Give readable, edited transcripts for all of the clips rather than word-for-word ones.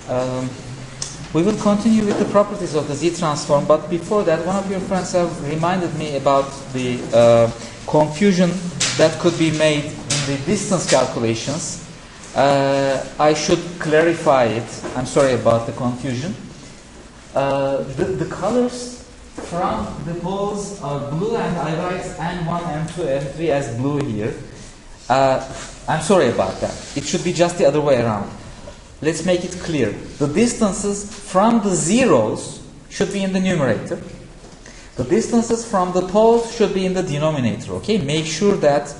Um, we will continue with the properties of the Z transform, but before that, one of your friends have reminded me about the confusion that could be made in the distance calculations. I should clarify it. I'm sorry about the confusion. The colors from the poles are blue, and I write N1, N2, N3 as blue here. I'm sorry about that. It should be just the other way around. Let's make it clear. The distances from the zeros should be in the numerator. The distances from the poles should be in the denominator. Okay, make sure that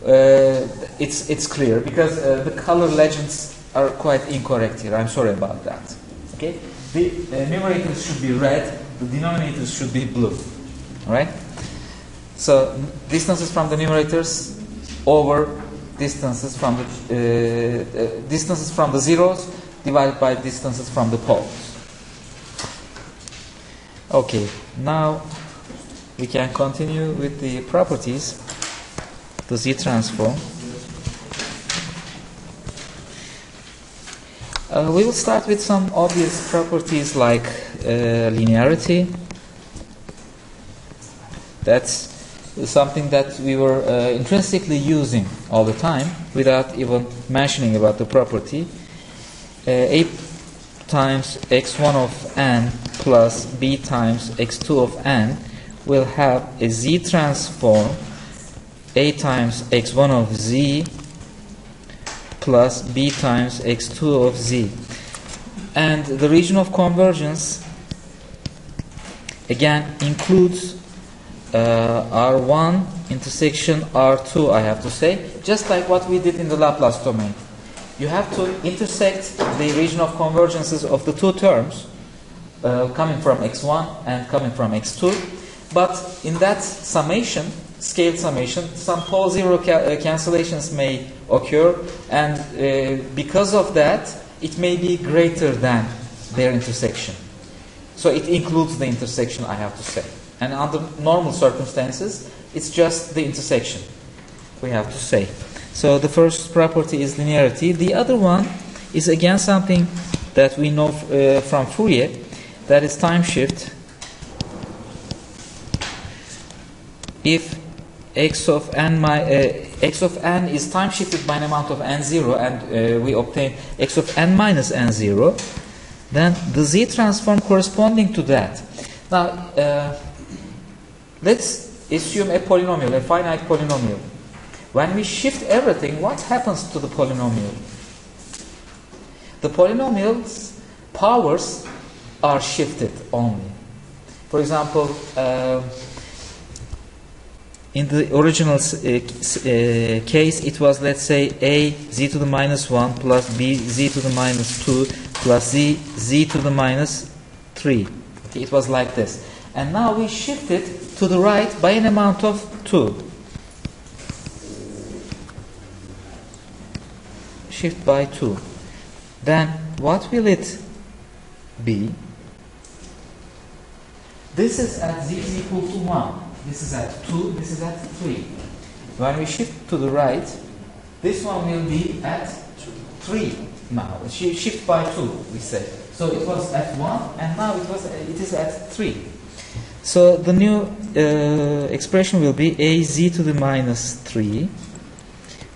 it's clear, because the color legends are quite incorrect here. I'm sorry about that. Okay, the numerators should be red. The denominators should be blue. All right. So distances from the numerators over distances from the zeros divided by distances from the poles. Okay, now we can continue with the properties, the Z transform. We will start with some obvious properties like linearity. That's something that we were intrinsically using all the time without even mentioning about the property. A times x1 of n plus b times x2 of n will have a Z transform a times x1 of z plus b times x2 of z. And the region of convergence again includes R1 intersection R2, I have to say, just like what we did in the Laplace domain. You have to intersect the region of convergences of the two terms coming from x1 and coming from x2, but in that summation, scaled summation, some pole zero cancellations may occur, and because of that it may be greater than their intersection. So it includes the intersection, I have to say. And under normal circumstances, it's just the intersection, we have to say. So the first property is linearity. The other one is again something that we know from Fourier, that is time shift. If x of n is time shifted by an amount of n0, and we obtain x of n minus n0, then the Z transform corresponding to that. Now, let's assume a polynomial, a finite polynomial. When we shift everything, what happens to the polynomial? The polynomial's powers are shifted only. For example, in the original case, it was, let's say, a z to the minus 1 plus b z to the minus 2 plus z to the minus 3. Okay, it was like this. And now we shift it to the right by an amount of 2. Shift by 2. Then what will it be? This is at z is equal to 1. This is at 2. This is at 3. When we shift to the right, this one will be at 3 now. Shift by 2, we say. So it was at 1, and now it is at 3. So the new expression will be a z to the minus 3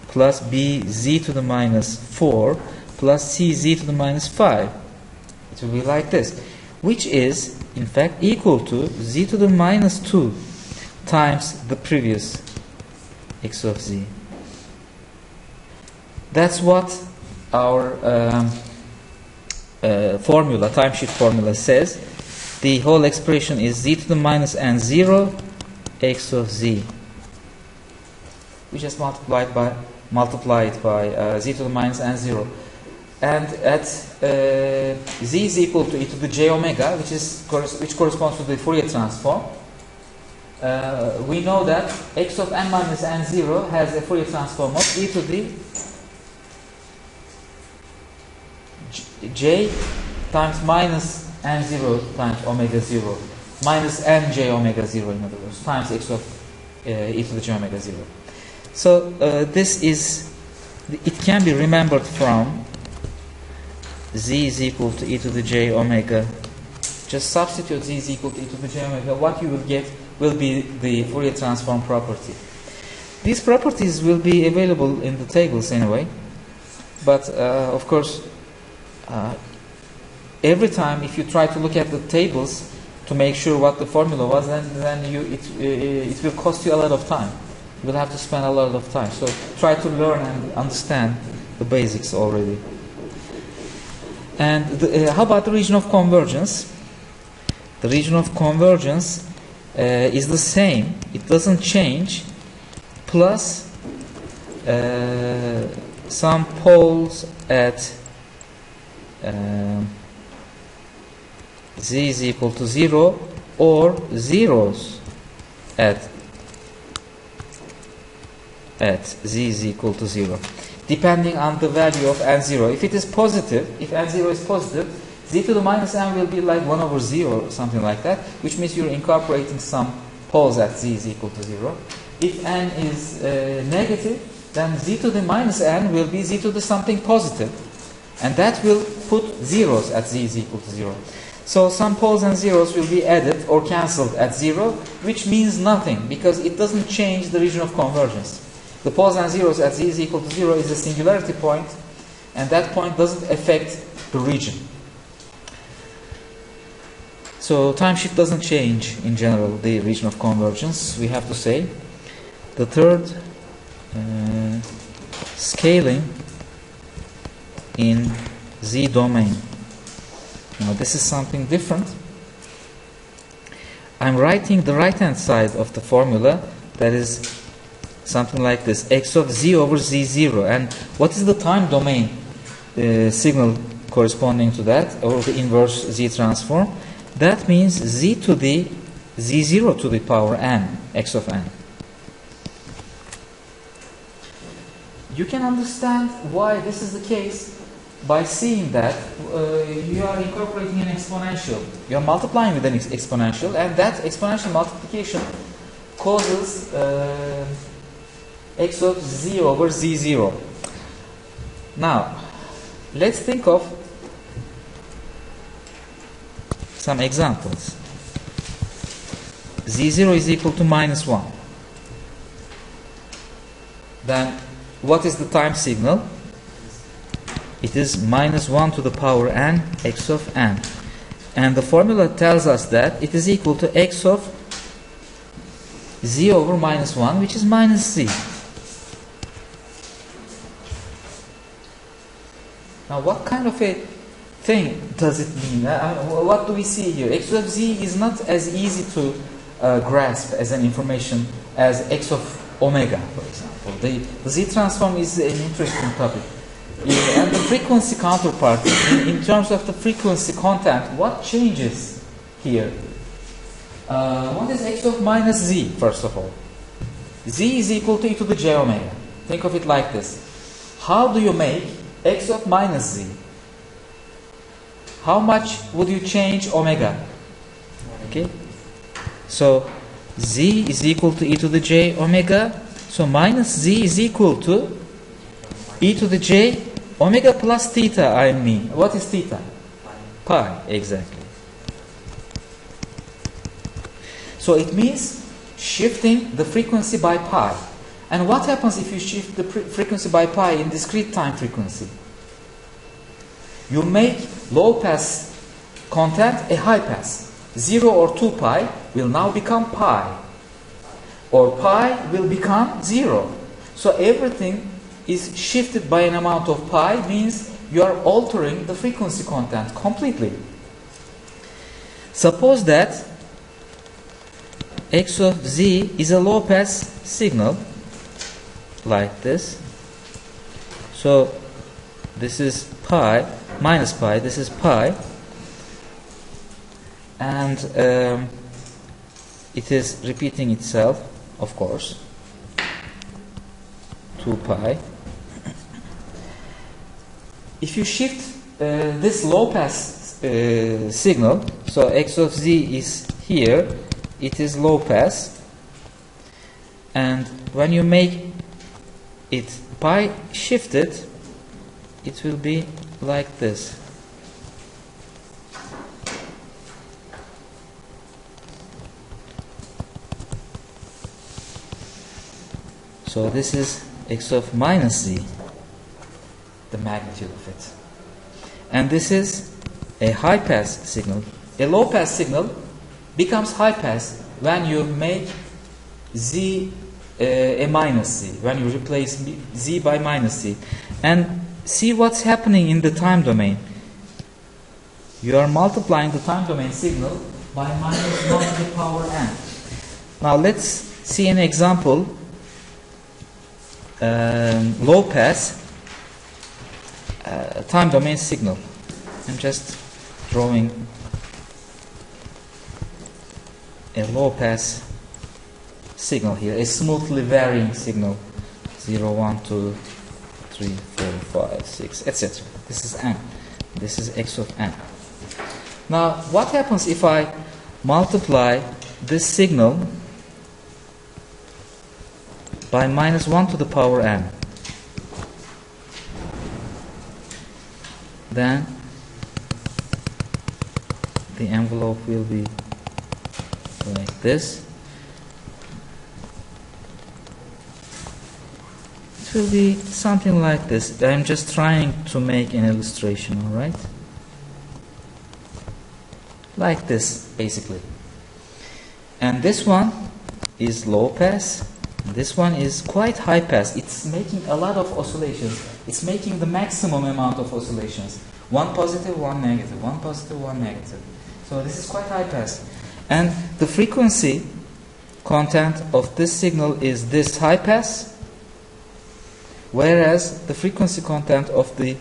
plus b z to the minus 4 plus c z to the minus 5. It will be like this, which is in fact equal to z to the minus 2 times the previous x of z. That's what our formula, timeshift formula says. The whole expression is z to the minus n0 x of z. We just multiply it by z to the minus n0. And at z is equal to e to the j omega, which corresponds to the Fourier transform. We know that x of n minus n0 has a Fourier transform of e to the j times minus n0 times omega 0 minus nj omega 0, in other words, times x of e to the j omega 0. So this is, it can be remembered from z is equal to e to the j omega. Just substitute z is equal to e to the j omega. What you will get will be the Fourier transform property. These properties will be available in the tables anyway, but of course every time if you try to look at the tables to make sure what the formula was, then it will cost you a lot of time. You will have to spend a lot of time. So try to learn and understand the basics already. And how about the region of convergence? The region of convergence is the same. It doesn't change. Plus some poles at z is equal to 0 or zeros at z is equal to 0, depending on the value of n0. If it is positive, if n0 is positive, z to the minus n will be like 1 over 0 or something like that, which means you're incorporating some poles at z is equal to 0. If n is negative, then z to the minus n will be z to the something positive, and that will put zeros at z is equal to 0. So some poles and zeros will be added or cancelled at 0, which means nothing because it doesn't change the region of convergence. The poles and zeros at z is equal to 0 is a singularity point, and that point doesn't affect the region. So time shift doesn't change in general the region of convergence, we have to say. The third, scaling in z domain. Now this is something different. I'm writing the right hand side of the formula, that is something like this, x of z over z0. And what is the time domain signal corresponding to that, or the inverse z transform? That means z to the z0 to the power n, x of n. You can understand why this is the case by seeing that you are incorporating an exponential. You are multiplying with an exponential, and that exponential multiplication causes x of z over z0. Now, let's think of some examples. z0 is equal to minus 1. Then, what is the time signal? It is minus 1 to the power n, x of n. And the formula tells us that it is equal to x of z over minus 1, which is minus z. Now, what kind of a thing does it mean? What do we see here? X of z is not as easy to grasp as an information as x of omega, for example. The z transform is an interesting topic. And the frequency counterpart, in terms of the frequency content, what changes here? What is x of minus z, first of all? Z is equal to e to the j omega. Think of it like this. How do you make x of minus z? How much would you change omega? Okay. So z is equal to e to the j omega. So minus z is equal to e to the j omega plus theta, I mean. What is theta? Pi, exactly. So it means shifting the frequency by pi. And what happens if you shift the frequency by pi in discrete time frequency? You make low pass content a high pass. 0 or 2 pi will now become pi. Or pi will become 0. So everything is shifted by an amount of pi, means you are altering the frequency content completely. Suppose that x of z is a low pass signal like this. So this is pi minus pi, this is pi, and it is repeating itself, of course, 2 pi. If you shift this low pass signal, so x of z is here, it is low pass, and when you make it pi shifted, it will be like this. So this is x of minus z, the magnitude of it. And this is a high pass signal. A low pass signal becomes high pass when you make z a minus z, when you replace z by minus z. And see what's happening in the time domain. You are multiplying the time domain signal by minus 1 to the power n. Now let's see an example. Low pass time domain signal. I'm just drawing a low pass signal here, a smoothly varying signal, 0, 1, 2, 3, 4, 5, 6, etc. This is n. This is x of n. Now, what happens if I multiply this signal by minus 1 to the power n? Then the envelope will be like this. It will be something like this. I'm just trying to make an illustration, alright? Like this, basically. And this one is low pass. This one is quite high pass. It's making a lot of oscillations. It's making the maximum amount of oscillations. One positive, one negative. One positive, one negative. So this is quite high pass. And the frequency content of this signal is this high pass, whereas the frequency content of the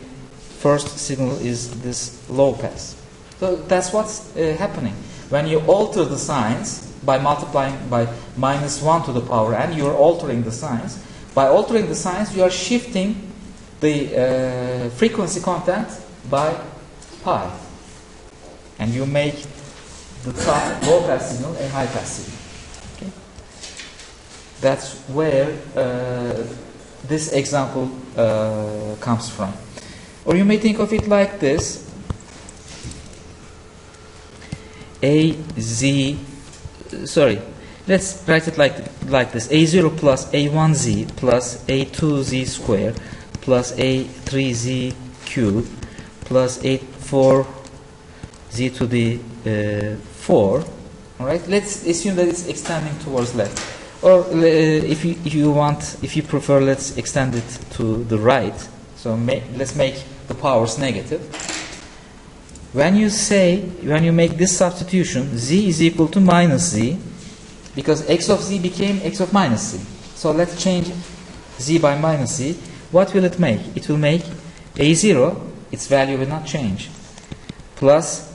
first signal is this low pass. So that's what's happening. When you alter the signs by multiplying by minus 1 to the power n, you are altering the signs. By altering the signs, you are shifting the frequency content by pi. And you make the top low pass signal a high pass signal. Okay? That's where this example comes from. Or you may think of it like this. Let's write it like this. A0 plus A1z plus A2z square plus A3z cube plus A4z to the 4. Alright, let's assume that it's extending towards left. Or if you prefer, let's extend it to the right. So let's make the powers negative. When you make this substitution, z is equal to minus z, because x of z became x of minus z. So let's change z by minus z. What will it make? It will make a0, its value will not change, plus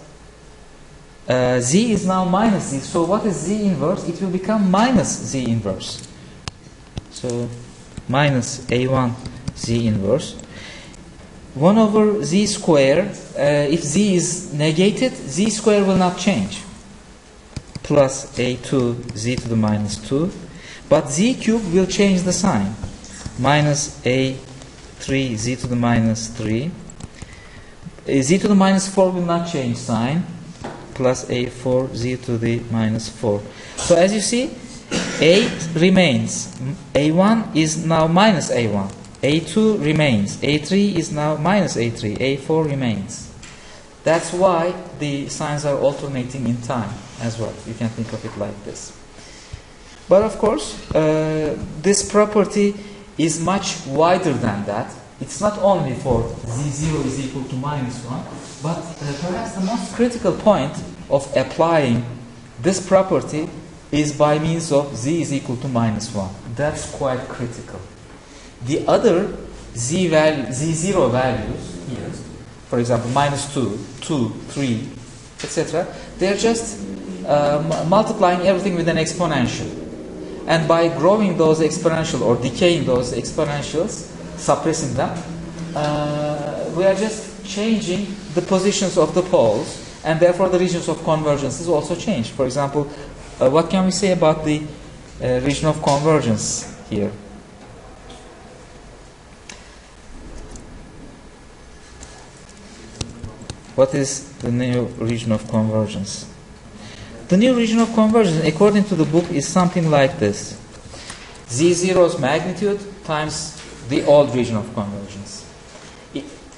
z is now minus z. So what is z inverse? It will become minus z inverse. So minus a1 z inverse. 1 over z square, if z is negated, z square will not change. Plus a2 z to the minus 2. But z cube will change the sign. Minus a3 z to the minus 3. Z to the minus 4 will not change sign. Plus a4 z to the minus 4. So as you see, a remains. a1 is now minus a1. A2 remains. A3 is now minus A3. A4 remains. That's why the signs are alternating in time as well. You can think of it like this. But of course, this property is much wider than that. It's not only for z0 is equal to minus 1, but perhaps the most critical point of applying this property is by means of z is equal to minus 1. That's quite critical. The other z0 values here, for example, minus 2, 2, 3, etc., they're just multiplying everything with an exponential. And by growing those exponential or decaying those exponentials, suppressing them, we are just changing the positions of the poles, and therefore the regions of convergence is also changed. For example, what can we say about the region of convergence here? What is the new region of convergence? The new region of convergence, according to the book, is something like this. Z0's magnitude times the old region of convergence.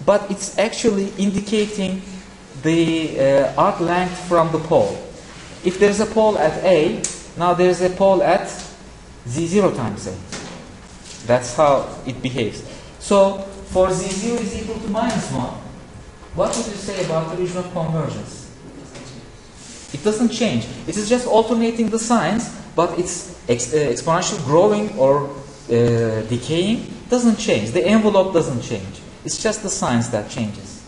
But it's actually indicating the arc length from the pole. If there's a pole at A, now there's a pole at Z0 times A. That's how it behaves. So for Z0 is equal to -1, what would you say about the region of convergence? It doesn't change. It is just alternating the signs, but it's exponential growing or decaying doesn't change. The envelope doesn't change. It's just the signs that changes.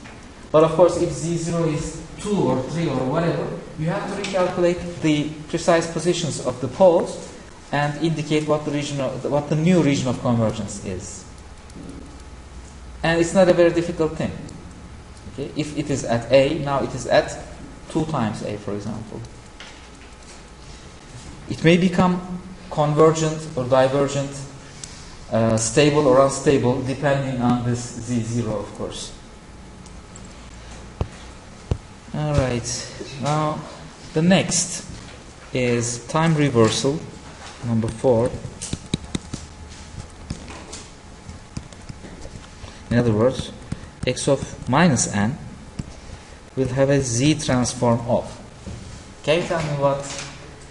But of course, if Z0 is 2 or 3 or whatever, you have to recalculate the precise positions of the poles and indicate what the new region of convergence is. And it's not a very difficult thing. Okay? If it is at A, now it is at 2 times A, for example. It may become convergent or divergent, stable or unstable, depending on this Z0, of course. All right. Now, the next is time reversal, number 4. In other words, x of minus n will have a z transform of. Can you tell me what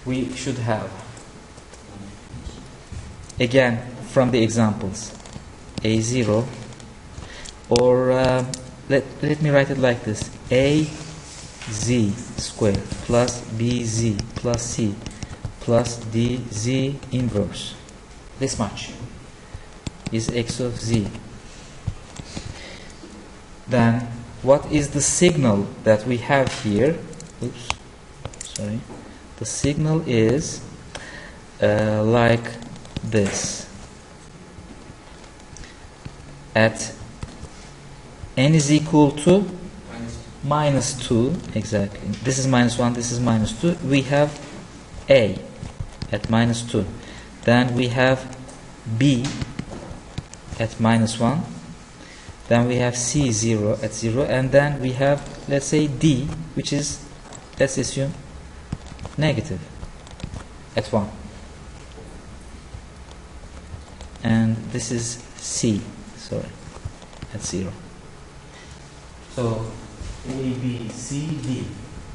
we should have? Again, from the examples. A0, or let me write it like this. AZ squared plus BZ plus C plus DZ inverse. This much is x of z. Then what is the signal that we have here? Oops, sorry. The signal is like this. At n is equal to minus 2, exactly. This is minus 1, this is minus 2. We have A at minus 2. Then we have B at minus 1. Then we have C0 at 0. And then we have, let's say, D, which is, let's assume, negative at 1. And this is C, sorry, at 0. So A, B, C, D.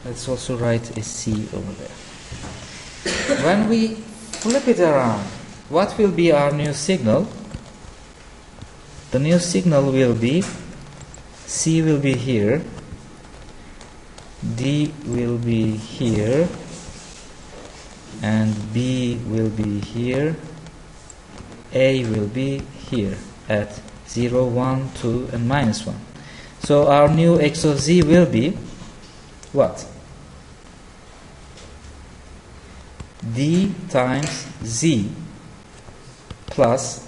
Let's also write a C over there. When we flip it around, what will be our new signal? The new signal will be C will be here, D will be here, and B will be here, A will be here at 0, 1, 2, and minus 1. So our new x of z will be what? D times z plus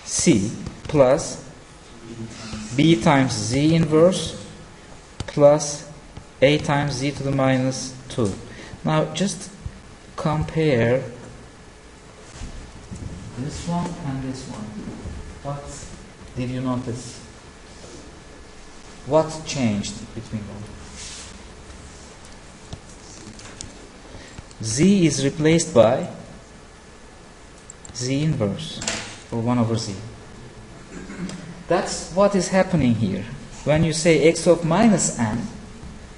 C plus B times z inverse plus A times z to the minus 2. Now just compare this one and this one. What did you notice? What changed between them? Z is replaced by z inverse, or 1 over z. That's what is happening here. When you say x of minus n,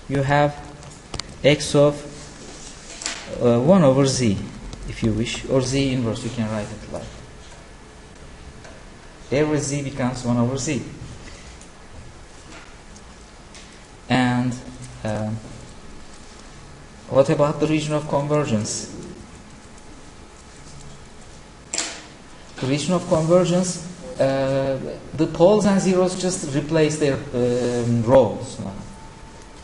you have x of 1 over z, if you wish, or z inverse, you can write it like. Every z becomes 1 over z. And what about the region of convergence? The region of convergence, the poles and zeros just replace their roles.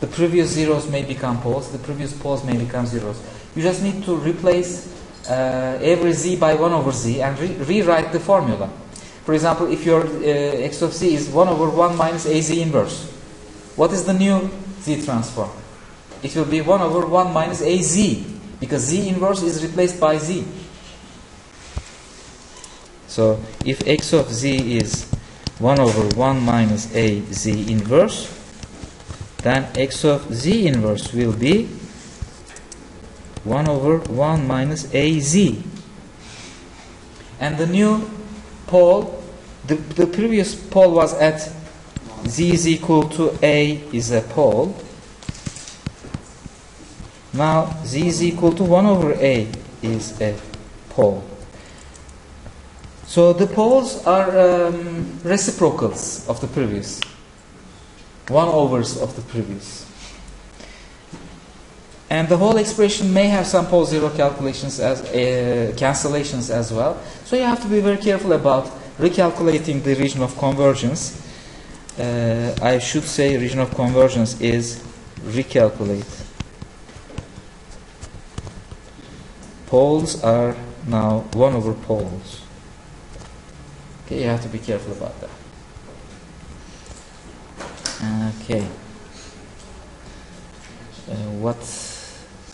The previous zeros may become poles, the previous poles may become zeros. You just need to replace every z by 1 over z and rewrite the formula. For example, if your x of z is 1 over 1 minus az inverse, what is the new z transform? It will be 1 over 1 minus az, because z inverse is replaced by z. So if x of z is 1 over 1 minus az inverse, then x of z inverse will be 1 over 1 minus az. And the new pole, the previous pole was at z is equal to a is a pole. Now z is equal to 1 over a is a pole. So the poles are reciprocals of the previous. 1/overs of the previous. And the whole expression may have some pole zero calculations as cancellations as well. So you have to be very careful about recalculating the region of convergence. I should say region of convergence is recalculate. Poles are now 1/poles. Okay, you have to be careful about that. Okay. What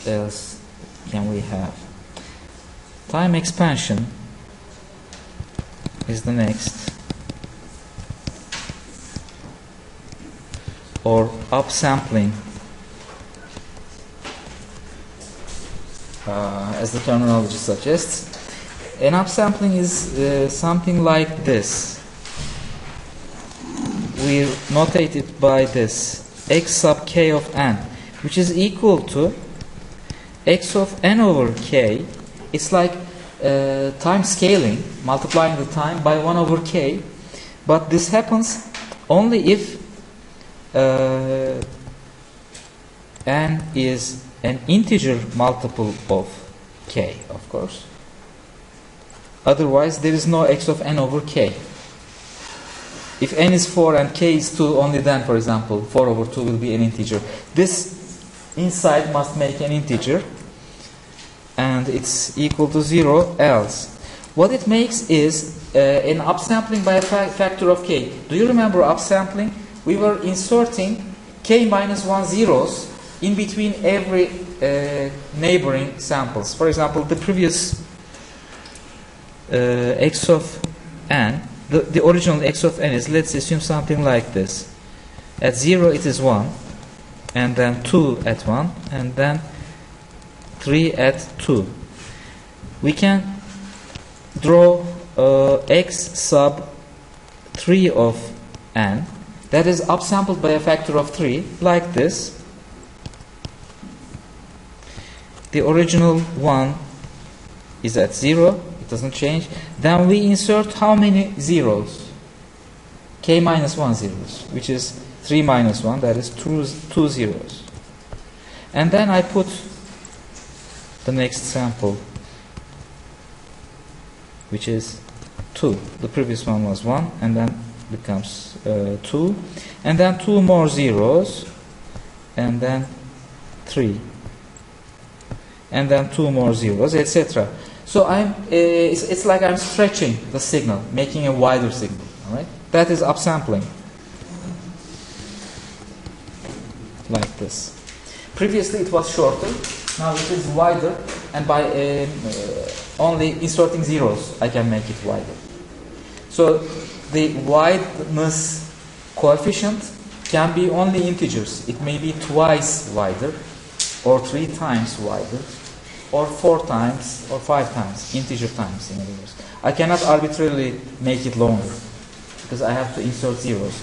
else can we have? Time expansion is the next. Or upsampling, as the terminology suggests. An upsampling is something like this. We notate it by this x sub k of n, which is equal to x of n over k. It's like time scaling, multiplying the time by 1/k, but this happens only if n is an integer multiple of k, of course. Otherwise, there is no x of n over k. If n is 4 and k is 2, only then, for example, 4/2 will be an integer. This inside must make an integer, and it's equal to 0 else. What it makes is an upsampling by a factor of k. Do you remember upsampling? We were inserting k minus 1 zeros in between every neighboring samples. For example, the previous x of n, the original x of n is, let's assume something like this. At 0 it is 1, and then 2 at 1, and then 3 at 2. We can draw x sub 3 of n, that is upsampled by a factor of 3, like this. The original one is at 0, it doesn't change. Then we insert how many zeros? K minus 1 zeros, which is 3 minus 1, that is 2 zeros. And then I put the next sample, which is 2. The previous one was 1, and then becomes 2. And then 2 more zeros, and then 3. And then 2 more zeros, etc. So it's like I'm stretching the signal, making a wider signal. All right, that is upsampling, like this. Previously it was shorter, now it is wider, and by only inserting zeros, I can make it wider. So the wideness coefficient can be only integers. It may be twice wider, or 3 times wider, or 4 times, or 5 times, integer times, in other words. I cannot arbitrarily make it longer, because I have to insert zeros.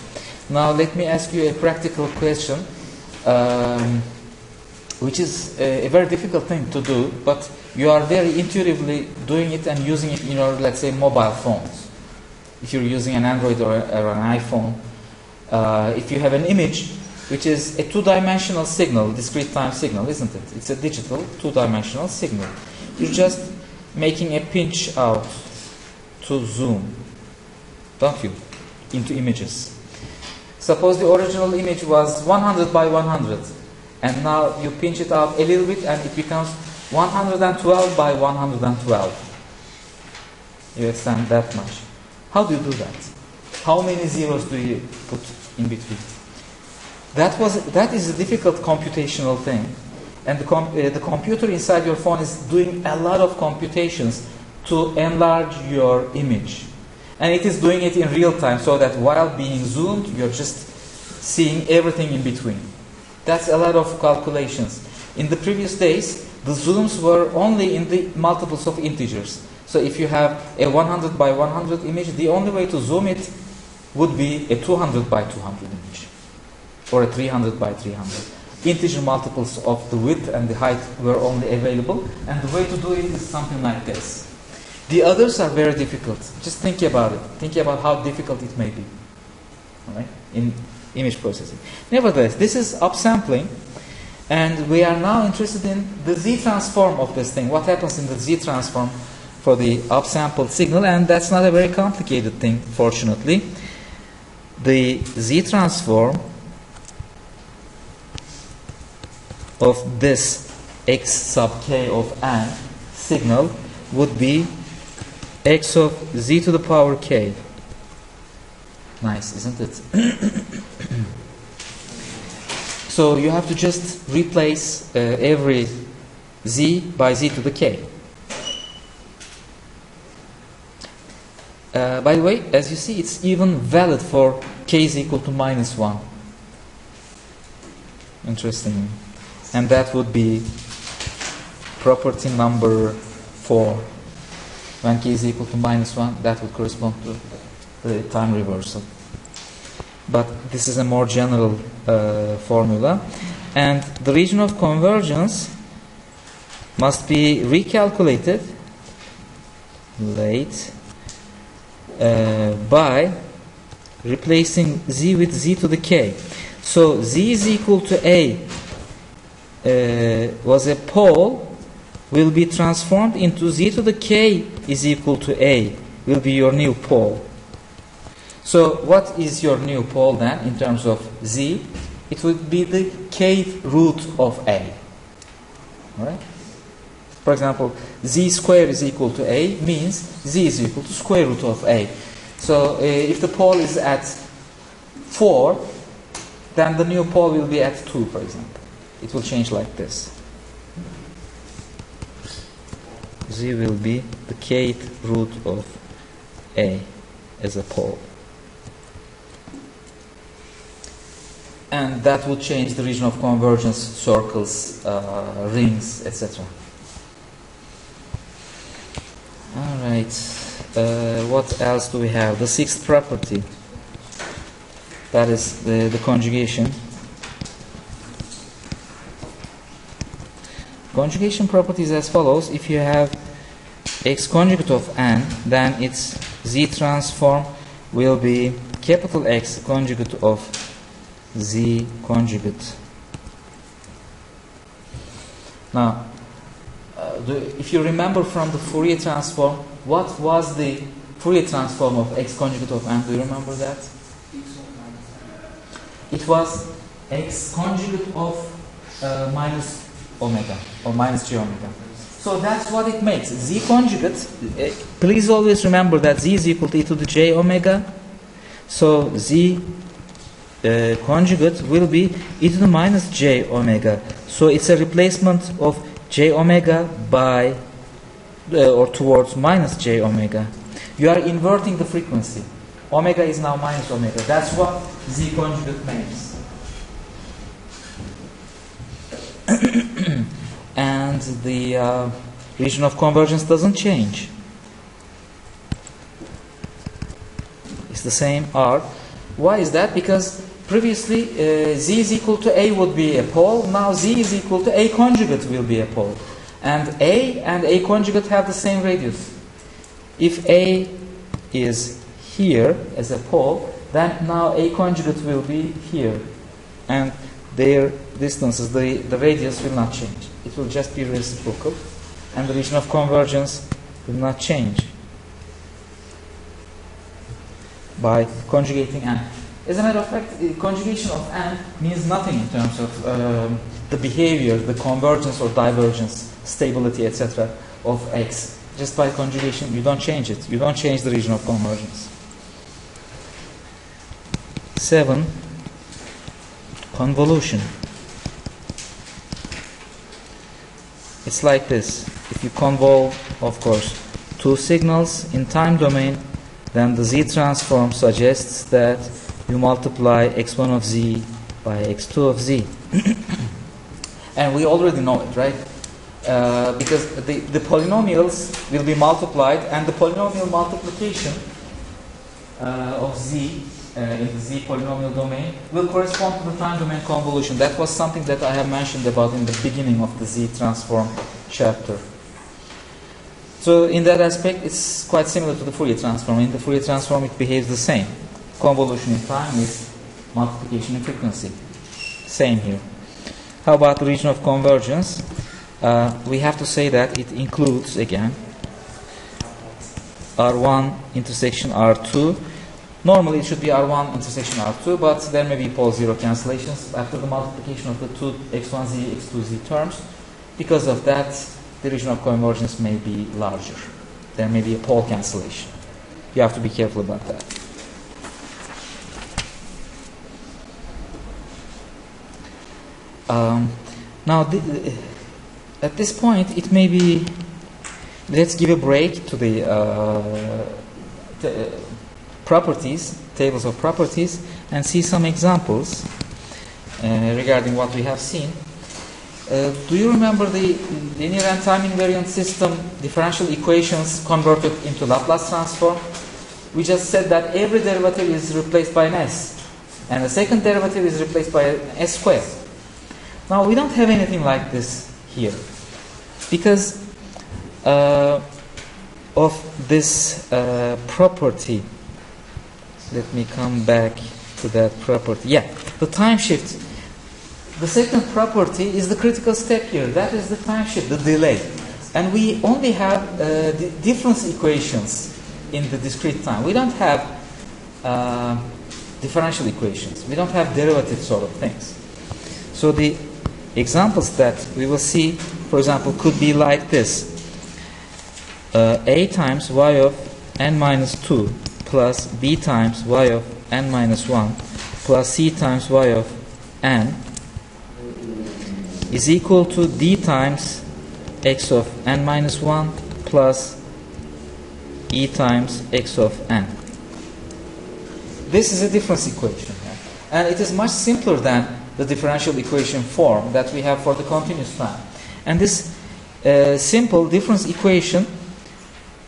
Now let me ask you a practical question, which is a very difficult thing to do, but you are very intuitively doing it and using it in your, let's say, mobile phones. If you're using an Android or an iPhone, if you have an image, which is a 2-dimensional signal, discrete time signal, isn't it? It's a digital 2-dimensional signal. You're just making a pinch out to zoom, don't you, into images. Suppose the original image was 100 by 100, and now you pinch it out a little bit and it becomes 112 by 112. You extend that much. How do you do that? How many zeros do you put in between? That is a difficult computational thing, and the computer inside your phone is doing a lot of computations to enlarge your image, and it is doing it in real time, so that while being zoomed, you're just seeing everything in between. That's a lot of calculations. In the previous days, the zooms were only in the multiples of integers. So if you have a 100 by 100 image, the only way to zoom it would be a 200 by 200 image, or a 300 by 300. Integer multiples of the width and the height were only available, and the way to do it is something like this. The others are very difficult. Just think about it. Think about how difficult it may be, all right, in image processing. Nevertheless, this is upsampling, and we are now interested in the Z transform of this thing. What happens in the Z transform for the upsampled signal? And that's not a very complicated thing, fortunately. The Z transform of this x sub k of n signal would be x of z to the power k. Nice, isn't it? So you have to just replace every z by z to the k. By the way, as you see, it's even valid for k is equal to -1. Interesting. And that would be property number 4. When k is equal to -1, that would correspond to the time reversal. But this is a more general formula. And the region of convergence must be recalculated by replacing z with z to the k. So z is equal to a was a pole, will be transformed into z to the k is equal to a, will be your new pole. So what is your new pole then in terms of z? It would be the kth root of a. All right? For example, z squared is equal to a means z is equal to square root of a. So if the pole is at 4, then the new pole will be at 2, for example. It will change like this. Z will be the kth root of a as a pole. And that will change the region of convergence, circles, rings, etc. Alright, what else do we have? The sixth property, that is the conjugation. Conjugation property is as follows. If you have x conjugate of n, then its z transform will be capital X conjugate of z conjugate. Now, if you remember from the Fourier transform, what was the Fourier transform of x conjugate of n? Do you remember that? It was x conjugate of minus omega or minus j omega. So that's what it makes. Z conjugate, please always remember that z is equal to e to the j omega. So z conjugate will be e to the minus j omega. So it's a replacement of j omega by or towards minus j omega. You are inverting the frequency. Omega is now minus omega. That's what z conjugate makes. And the region of convergence doesn't change. It's the same R. Why is that? Because previously z is equal to a would be a pole. Now z is equal to a conjugate will be a pole. And a conjugate have the same radius. If a is here as a pole, then now a conjugate will be here. And their distances, the radius will not change. It will just be reciprocal. And the region of convergence will not change by conjugating n. As a matter of fact, conjugation of n means nothing in terms of the behavior, the convergence or divergence, stability, etc. of x. Just by conjugation, you don't change it. You don't change the region of convergence. 7. Convolution. It's like this. If you convolve, of course, two signals in time domain, then the z transform suggests that you multiply x1 of z by x2 of z. And we already know it, right? because the polynomials will be multiplied, and the polynomial multiplication of z in the z polynomial domain will correspond to the time domain convolution. That was something that I have mentioned about in the beginning of the z transform chapter. So in that aspect, it's quite similar to the Fourier transform. In the Fourier transform, it behaves the same. Convolution in time is multiplication in frequency. Same here. How about the region of convergence? We have to say that it includes, again, R1 intersection R2. Normally it should be R1 intersection R2, but there may be pole zero cancellations after the multiplication of the two x1z, x2z terms. Because of that, the region of convergence may be larger. There may be a pole cancellation. You have to be careful about that. Now, at this point, it may be, let's give a break to the properties, tables of properties, and see some examples regarding what we have seen. Do you remember the linear and time invariant system differential equations converted into Laplace transform? We just said that every derivative is replaced by an s, and the second derivative is replaced by an s squared. Now, we don't have anything like this here, because of this property. Let me come back to that property. Yeah, the time shift. The second property is the critical step here. That is the time shift, the delay. And we only have the difference equations in the discrete time. We don't have differential equations. We don't have derivative sort of things. So the examples that we will see, for example, could be like this. A times y of n minus 2 plus b times y of n minus 1 plus c times y of n is equal to d times x of n minus 1 plus e times x of n. This is a difference equation. And it is much simpler than the differential equation form that we have for the continuous time. And this simple difference equation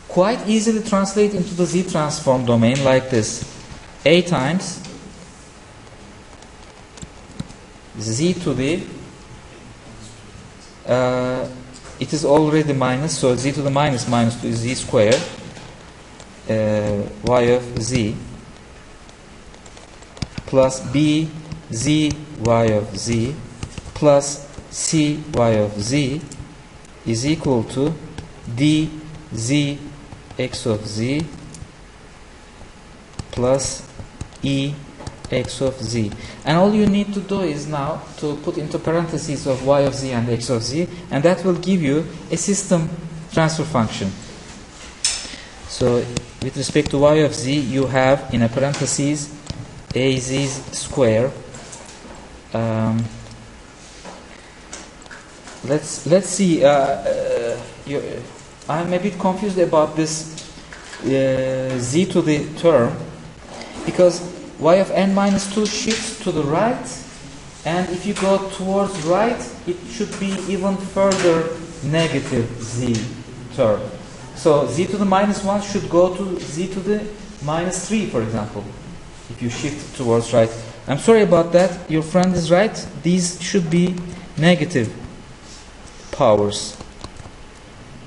quite easily translates into the z transform domain like this. A times z to the it is already minus, so z to the minus 2 is z squared y of z plus b z y of z plus c y of z is equal to d z x of z plus e x of z. And all you need to do is now to put into parentheses of y of z and x of z, and that will give you a system transfer function. So with respect to y of z, you have in a parentheses az square. Let's see. I'm a bit confused about this z to the term, because y of n minus 2 shifts to the right, and if you go towards right, it should be even further negative z term. So z to the minus 1 should go to z to the minus 3, for example, if you shift towards right. I'm sorry about that. Your friend is right. These should be negative powers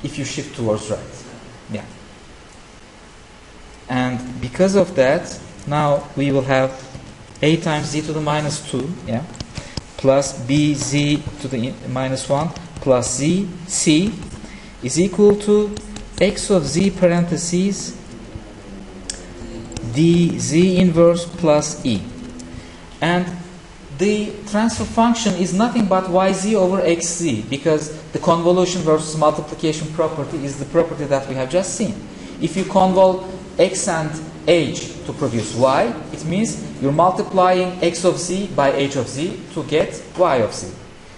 if you shift towards right. Yeah. And because of that, now we will have a times z to the minus 2, yeah, plus b z to the minus 1 plus z c is equal to x of z parentheses d z inverse plus e. And the transfer function is nothing but yz over xz, because the convolution versus multiplication property is the property that we have just seen. If you convolve x and h to produce y, it means you're multiplying x of z by h of z to get y of z,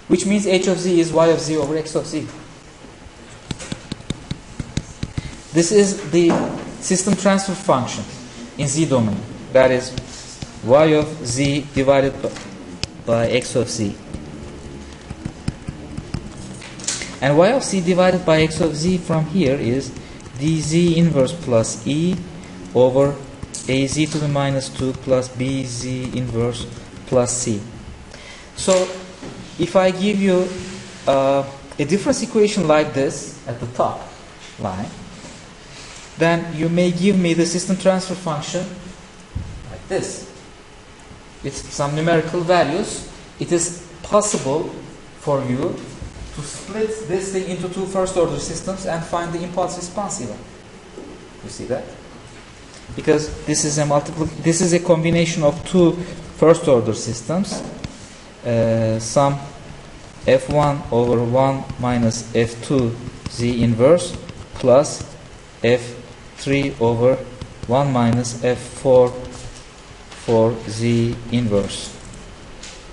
which means h of z is y of z over x of z. This is the system transfer function in z domain. That is y of z divided by x of z. And y of z divided by x of z from here is dz inverse plus e over az to the minus 2 plus bz inverse plus c. So if I give you a difference equation like this at the top line, then you may give me the system transfer function like this. With some numerical values, it is possible for you to split this thing into two first order systems and find the impulse response even. You see that? Because this is a combination of two first order systems. Sum f1 over 1 minus f2 z inverse plus f3 over 1 minus f4 for z inverse.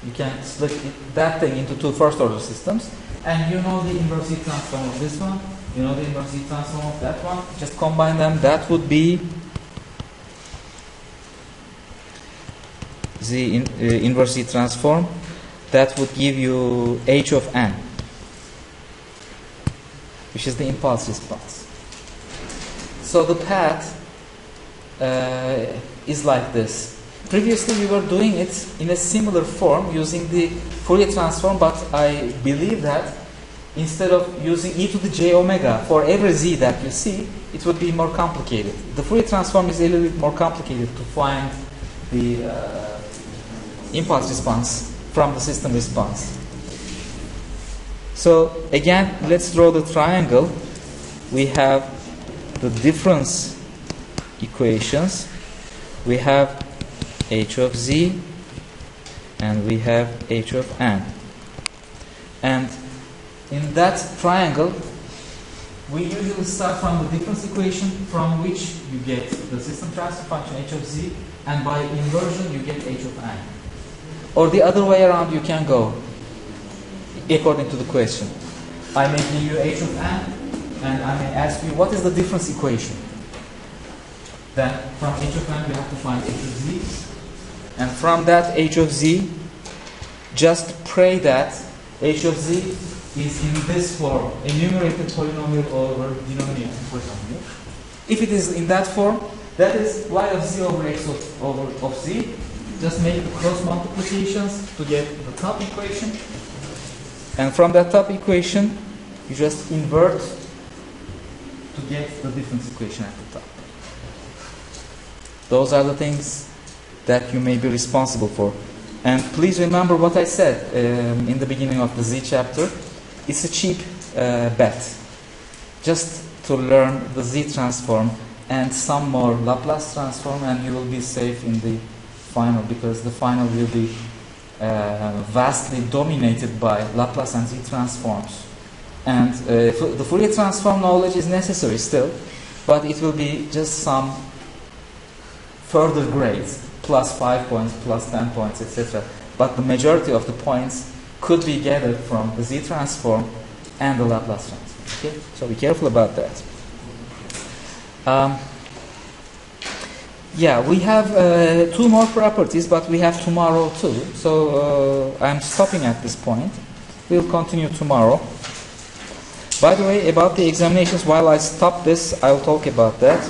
You can split that thing into two first order systems, and you know the inverse Z transform of this one, you know the inverse Z transform of that one. Just combine them. That would be inverse Z transform. That would give you h of n, which is the impulse response. So the path is like this. Previously we were doing it in a similar form using the Fourier transform, but I believe that instead of using e to the j omega for every z that you see, it would be more complicated. The Fourier transform is a little bit more complicated to find the impulse response from the system response. So again, let's draw the triangle. We have the difference equations. We have h of z and we have h of n. And in that triangle, we usually start from the difference equation from which you get the system transfer function h of z, and by inversion you get h of n. Or the other way around you can go, according to the question. I may give you h of n, and I may ask you what is the difference equation. Then from h of n you have to find h of z, and from that h of z, just pray that h of z is in this form, a numerator polynomial over denominator polynomial. If it is in that form, that is y of z over x of z. Just make the cross multiplications to get the top equation, and from that top equation you just invert to get the difference equation at the top. Those are the things that you may be responsible for. And please remember what I said in the beginning of the Z chapter. It's a cheap bet just to learn the Z transform and some more Laplace transform, and you will be safe in the final, because the final will be vastly dominated by Laplace and Z transforms. And the Fourier transform knowledge is necessary still, but it will be just some further grades, plus 5 points, plus 10 points, etc. But the majority of the points could be gathered from the Z transform and the Laplace transform. Okay? So be careful about that. Yeah, we have 2 more properties, but we have tomorrow too. So I'm stopping at this point. We'll continue tomorrow. By the way, about the examinations, while I stop this, I'll talk about that.